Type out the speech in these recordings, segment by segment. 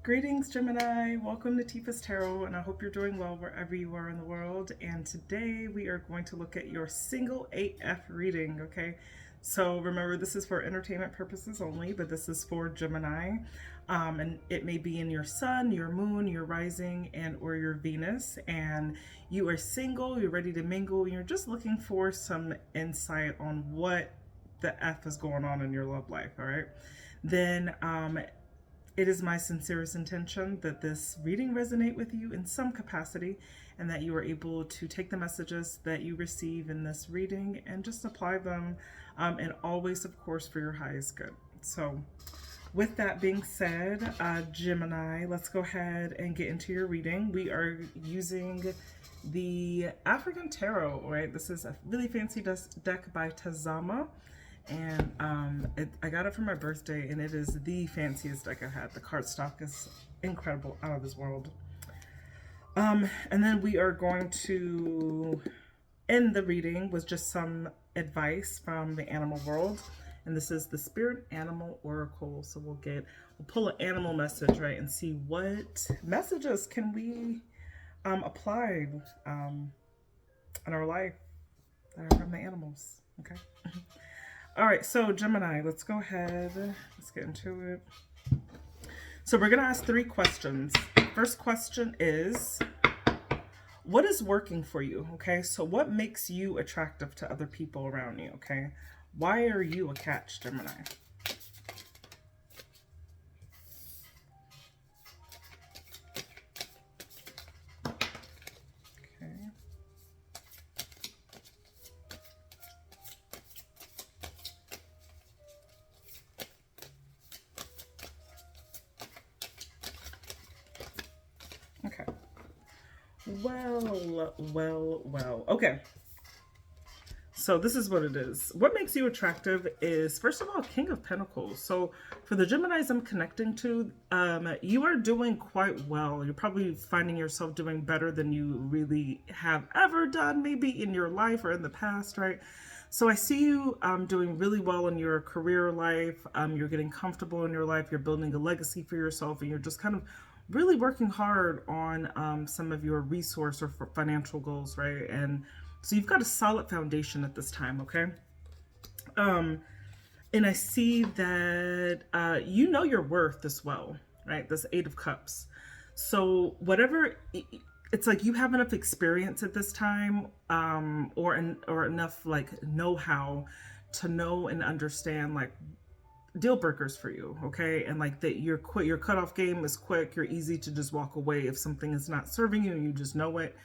Greetings, Gemini. Welcome to Tifa's Tarot, and I hope you're doing well wherever you are in the world. And today we are going to look at your single AF reading, okay? So remember, this is for entertainment purposes only, but this is for Gemini. And it may be in your sun, your moon, your rising, and or your Venus. And you are single, you're ready to mingle, and you're just looking for some insight on what the F is going on in your love life, all right? Then it is my sincerest intention that this reading resonate with you in some capacity and that you are able to take the messages that you receive in this reading and just apply them, and always, of course, for your highest good. So with that being said, Gemini, let's go ahead and get into your reading. We are using the African Tarot, right? This is a really fancy deck by Tazama. And I got it for my birthday, and it is the fanciest deck I've had. The cardstock is incredible, out of this world. And then we are going to end the reading with just some advice from the animal world. And this is the Spirit Animal Oracle. So we'll pull an animal message, right, and see what messages can we apply in our life that are from the animals, okay? All right, so Gemini, let's go ahead. Let's get into it. So we're going to ask 3 questions. First question is, what is working for you? Okay, so what makes you attractive to other people around you? Okay, why are you a catch, Gemini? Okay. Well. Okay. So this is what it is. What makes you attractive is, first of all, King of Pentacles. So for the Geminis I'm connecting to, you are doing quite well. You're probably finding yourself doing better than you really have ever done, maybe in your life or in the past, right? So I see you doing really well in your career life. You're getting comfortable in your life. You're building a legacy for yourself, and you're just kind of really working hard on some of your resource or financial goals, right? And so you've got a solid foundation at this time, okay? And I see that you know your worth as well, right? This 8 of Cups. So whatever, it's like you have enough experience at this time, or enough like know-how to know and understand like deal breakers for you, okay? And like that your cutoff game is quick. You're easy to just walk away if something is not serving you and you just know it.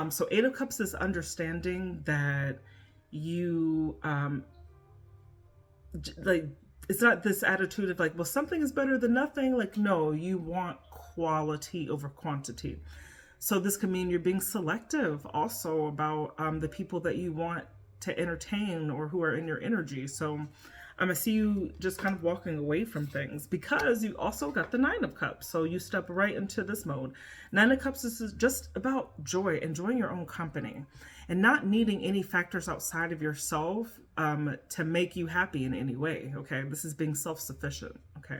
So 8 of Cups is understanding that you like, it's not this attitude of like, well, something is better than nothing. Like, no, you want quality over quantity. So this could mean you're being selective also about the people that you want to entertain or who are in your energy. So I see you just kind of walking away from things because you also got the 9 of Cups. So you step right into this mode. 9 of Cups is just about joy, enjoying your own company and not needing any factors outside of yourself to make you happy in any way. Okay, this is being self-sufficient. Okay,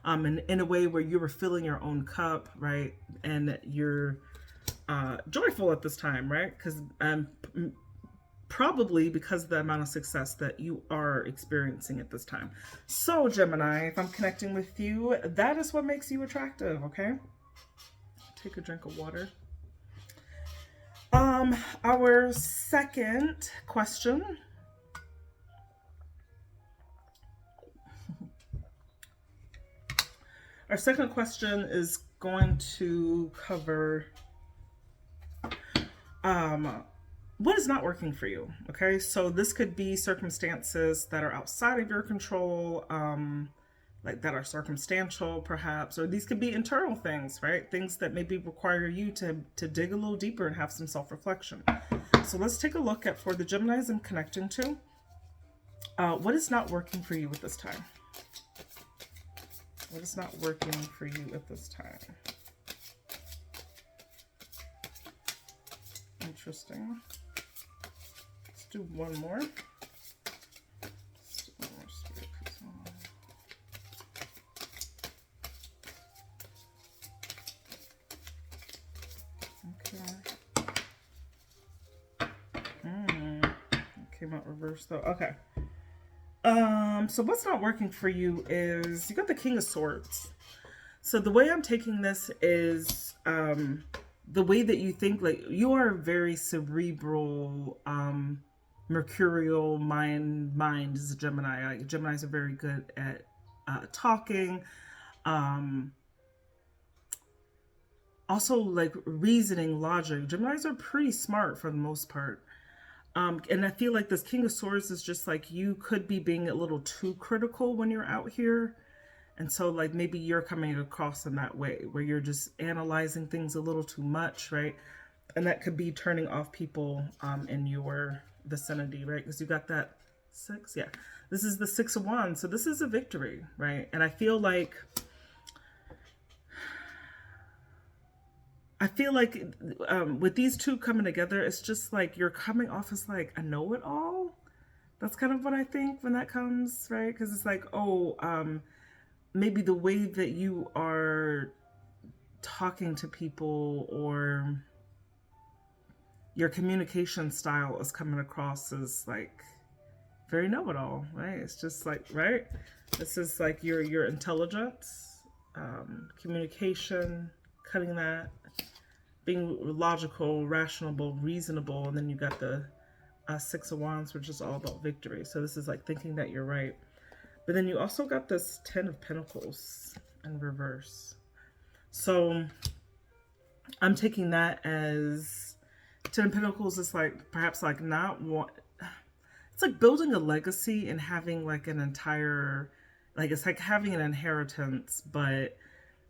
and in a way where you're refilling your own cup, right? And you're joyful at this time, right? Because probably because of the amount of success that you are experiencing at this time. So Gemini, if I'm connecting with you, that is what makes you attractive, okay? Take a drink of water. Our second question. Our second question is going to cover what is not working for you, okay? So this could be circumstances that are outside of your control, like that are circumstantial perhaps, or these could be internal things, right? Things that maybe require you to dig a little deeper and have some self-reflection. So let's take a look at, for the Geminis I'm connecting to, what is not working for you at this time? What is not working for you at this time? Interesting. Let's do one more. came out reversed though. Okay. So what's not working for you is you got the King of Swords. So the way I'm taking this is the way that you think, like you are very cerebral, mercurial mind is a Gemini. Like Geminis are very good at talking. Also like reasoning, logic. Geminis are pretty smart for the most part. And I feel like this King of Swords is just like you could be being a little too critical when you're out here. And so like maybe you're coming across in that way where you're just analyzing things a little too much, right? And that could be turning off people in your vicinity, right? Because you got that 6. Yeah. This is the 6 of Wands. So this is a victory, right? And I feel like with these two coming together, it's just like you're coming off as like a know-it-all. That's kind of what I think when that comes, right? Because it's like, oh, maybe the way that you are talking to people or your communication style is coming across as like very know-it-all, right? It's just like, right? This is like your intelligence, communication, cutting that, being logical, rational, reasonable, and then you got the 6 of Wands, which is all about victory. So this is like thinking that you're right. But then you also got this 10 of Pentacles in reverse. So I'm taking that as 10 of Pentacles is like perhaps like not one. It's like building a legacy and having like an entire, like it's like having an inheritance, but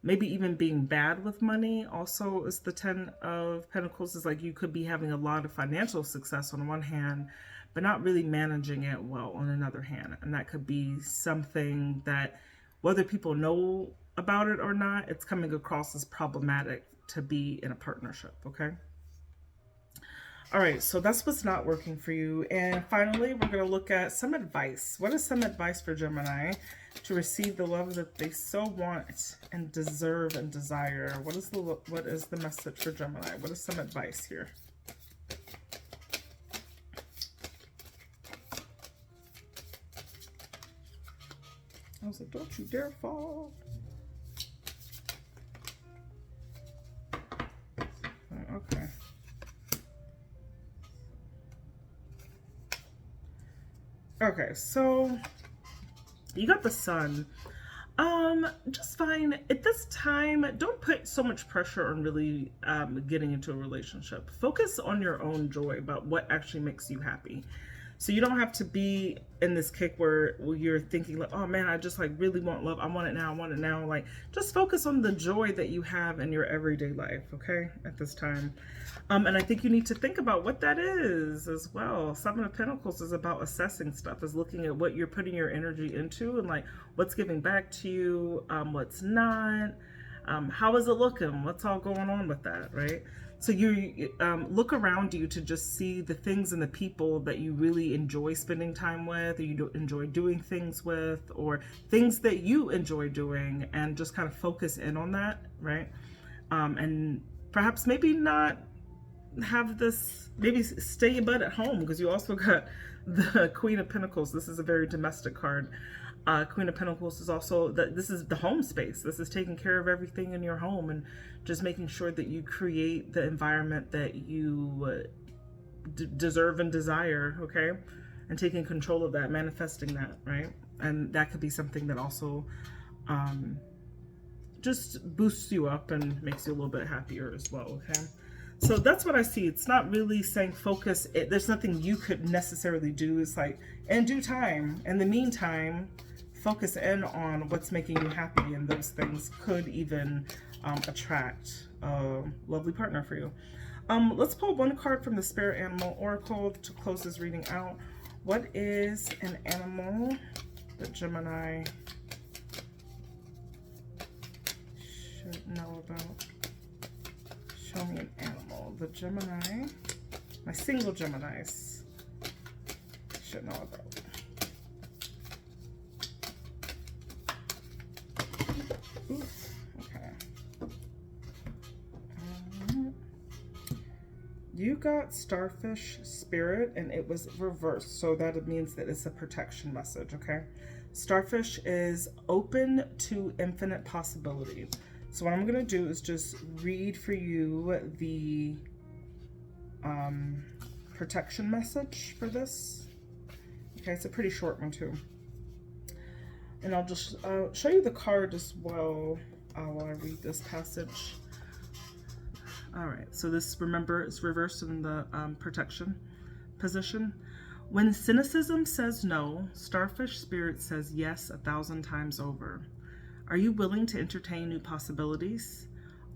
maybe even being bad with money also is the 10 of Pentacles. Is like you could be having a lot of financial success on one hand, but not really managing it well on another hand. And that could be something that whether people know about it or not, it's coming across as problematic to be in a partnership, okay? All right, so that's what's not working for you. And finally, we're going to look at some advice. What is some advice for Gemini to receive the love that they so want and deserve and desire? What is the message for Gemini? What is some advice here? I was like, don't you dare fall. Okay. Okay, so you got the Sun. Just fine. At this time, don't put so much pressure on really getting into a relationship. Focus on your own joy about what actually makes you happy. So you don't have to be in this kick where you're thinking like, oh man, I just like really want love. I want it now. I want it now. Like just focus on the joy that you have in your everyday life. Okay. At this time. And I think you need to think about what that is as well. 7 of Pentacles is about assessing stuff, is looking at what you're putting your energy into and like what's giving back to you, what's not, how is it looking? What's all going on with that, right? So you look around you to just see the things and the people that you really enjoy spending time with, or you enjoy doing things with, or things that you enjoy doing, and just kind of focus in on that, right? And perhaps maybe not have this, maybe stay your butt at home, because you also got the Queen of Pentacles. This is a very domestic card. Queen of Pentacles is also this is the home space. This is taking care of everything in your home and just making sure that you create the environment that you deserve and desire, okay? And taking control of that, manifesting that, right? And that could be something that also just boosts you up and makes you a little bit happier as well, okay? So that's what I see. It's not really saying focus. There's nothing you could necessarily do. It's like in due time. In the meantime, focus in on what's making you happy, and those things could even attract a lovely partner for you. Let's pull one card from the Spirit Animal Oracle to close this reading out. What is an animal that Gemini should know about? Show me an animal. The Gemini, my single Geminis, should know about. Oof. Okay. You got Starfish Spirit, and it was reversed, so that means that it's a protection message, okay? Starfish is open to infinite possibility. So what I'm going to do is just read for you the protection message for this. Okay, it's a pretty short one too. And I'll just show you the card as well while I read this passage. All right, so this, remember, it's reversed in the protection position. When cynicism says no, Starfish Spirit says yes 1,000 times over. Are you willing to entertain new possibilities?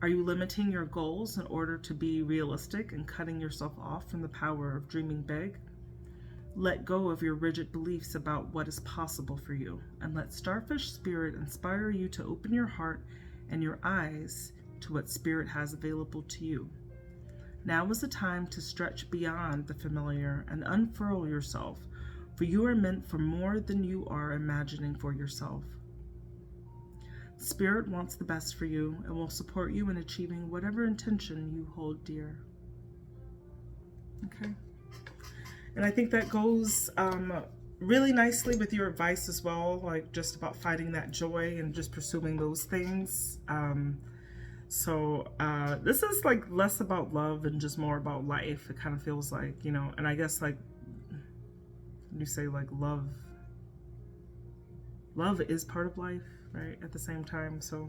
Are you limiting your goals in order to be realistic and cutting yourself off from the power of dreaming big? Let go of your rigid beliefs about what is possible for you, and let Starfish Spirit inspire you to open your heart and your eyes to what Spirit has available to you. Now is the time to stretch beyond the familiar and unfurl yourself, for you are meant for more than you are imagining for yourself. Spirit wants the best for you and will support you in achieving whatever intention you hold dear. Okay. And I think that goes really nicely with your advice as well, like just about finding that joy and just pursuing those things. This is like less about love and just more about life. It kind of feels like, you know, and I guess like you say like love is part of life, right? At the same time. So,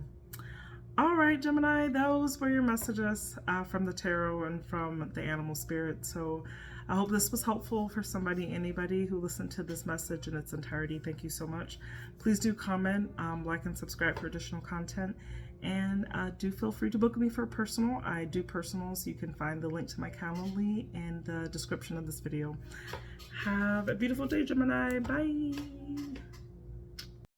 all right, Gemini, those were your messages from the tarot and from the animal spirit. So I hope this was helpful for anybody who listened to this message in its entirety. Thank you so much. Please do comment, like, and subscribe for additional content. And do feel free to book me for a personal. I do personals. You can find the link to my Calendly in the description of this video. Have a beautiful day, Gemini. Bye.